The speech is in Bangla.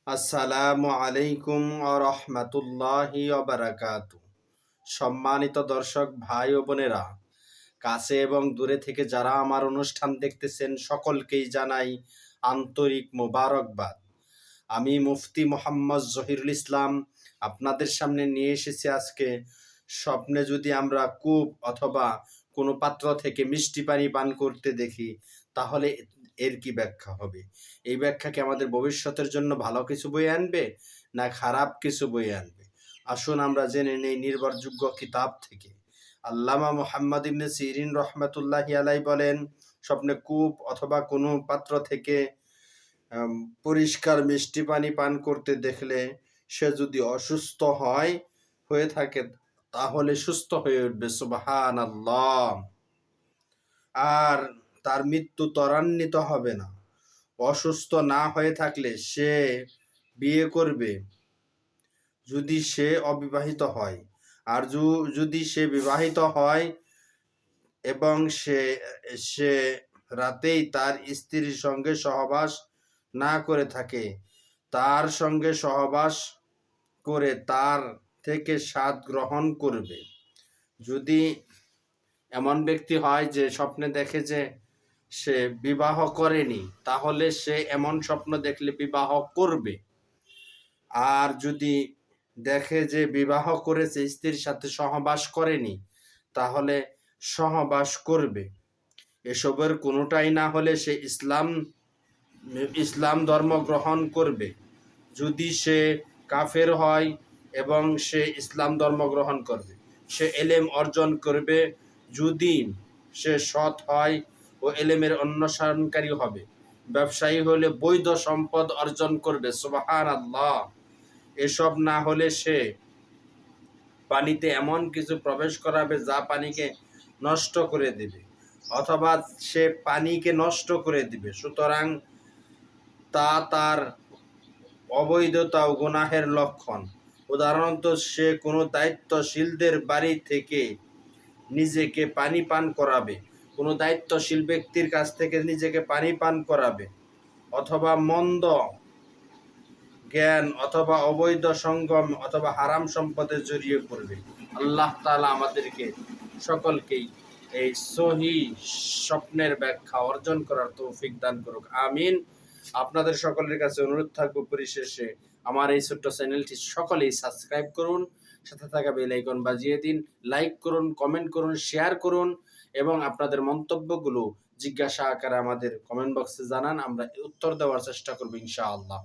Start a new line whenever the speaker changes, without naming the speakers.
আসসালামু আলাইকুম রহমতুল্লাহি বারাকাতু। সম্মানিত দর্শক ভাই ও বোনেরা, কাছে এবং দূরে থেকে যারা আমার অনুষ্ঠান দেখতেছেন সকলকেই জানাই আন্তরিক মোবারকবাদ। আমি মুফতি মোহাম্মদ জহিরুল ইসলাম আপনাদের সামনে নিয়ে এসেছি আজকে স্বপ্নে যদি আমরা কূপ অথবা কোনো পাত্র থেকে মিষ্টি পানি পান করতে দেখি তাহলে এর কি ব্যাখ্যা হবে? এই ব্যাখ্যা কি আমাদের ভবিষ্যতের জন্য ভালো কিছু বয়ে আনবে না খারাপ কিছু বয়ে আনবে? আসুন আমরা জেনে নেই নির্ভরযোগ্য কিতাব থেকে। আল্লামা মুহাম্মদ ইবনে সিরিন রহমাতুল্লাহি আলাই বলেন, স্বপ্নে কূপ অথবা কোনো পাত্র থেকে পরিষ্কার মিষ্টি পানি পান করতে দেখলে সে যদি অসুস্থ হয়ে থাকে তাহলে সুস্থ হয়ে উঠবে, সুবহানাল্লাহ। আর তার মৃত্যু ত্বরান্বিত হবে না। অসুস্থ না হয়ে থাকলে সে বিয়ে করবে যদি সে অবিবাহিত হয়, আর যদি সে বিবাহিত হয় এবং সে সে রাতেই তার স্ত্রীর সঙ্গে সহবাস না করে থাকে, তার সঙ্গে সহবাস করে তার থেকে স্বাদ গ্রহণ করবে। যদি এমন ব্যক্তি হয় যে স্বপ্নে দেখে যে সে বিবাহ করেনি, তাহলে সে এমন স্বপ্ন দেখলে বিবাহ করবে। আর যদি দেখে যে বিবাহ করেছে, স্ত্রীর সাথে সহবাস করেনি, তাহলে সহবাস করবে। এসবের কোনোটাই না হলে সে ইসলাম ধর্ম গ্রহণ করবে। যদি সে কাফের হয় এবং সে ইসলাম ধর্ম গ্রহণ করবে, সে এলেম অর্জন করবে। যদি সে সৎ হয় ও এলেমের অনুসরণকারী হবে, ব্যবসায়ী হলে বৈধ সম্পদ অর্জন করবে, সুবহানাল্লাহ। এসব না হলে সে পানিতে এমন কিছু প্রবেশ করাবে যা পানিকে নষ্ট করে দেবে, অথবা সে পানিকে নষ্ট করে দিবে। সুতরাং তা তার অবৈধতা ও গুনাহের লক্ষণ। উদাহরণত সে কোনো দায়িত্বশীলদের বাড়ি থেকে নিজেকে পানি পান করাবে, কোনো দায়িত্বশীল ব্যক্তির কাছ থেকে নিজেকে পানি পান করাবে, অথবা মন্দ জ্ঞান অথবা অবৈধ সঙ্গম অথবা হারাম সম্পদে জড়িয়ে পড়বে। আল্লাহ তাআলা আমাদেরকে সকলকেই এই সহি স্বপ্নের ব্যাখ্যা অর্জন করার তৌফিক দান করুক, আমিন। আপনাদের সকলের কাছে অনুরোধ থাকবো, পরিশেষে আমার এই ছোট্ট চ্যানেলটি সকলেই সাবস্ক্রাইব করুন, সাথে থাকা বেল আইকন বাজিয়ে দিন, লাইক করুন, কমেন্ট করুন, শেয়ার করুন এবং আপনাদের মন্তব্যগুলো জিজ্ঞাসা আকারে আমাদের কমেন্ট বক্সে জানান। আমরা উত্তর দেওয়ার চেষ্টা করব ইনশাআল্লাহ।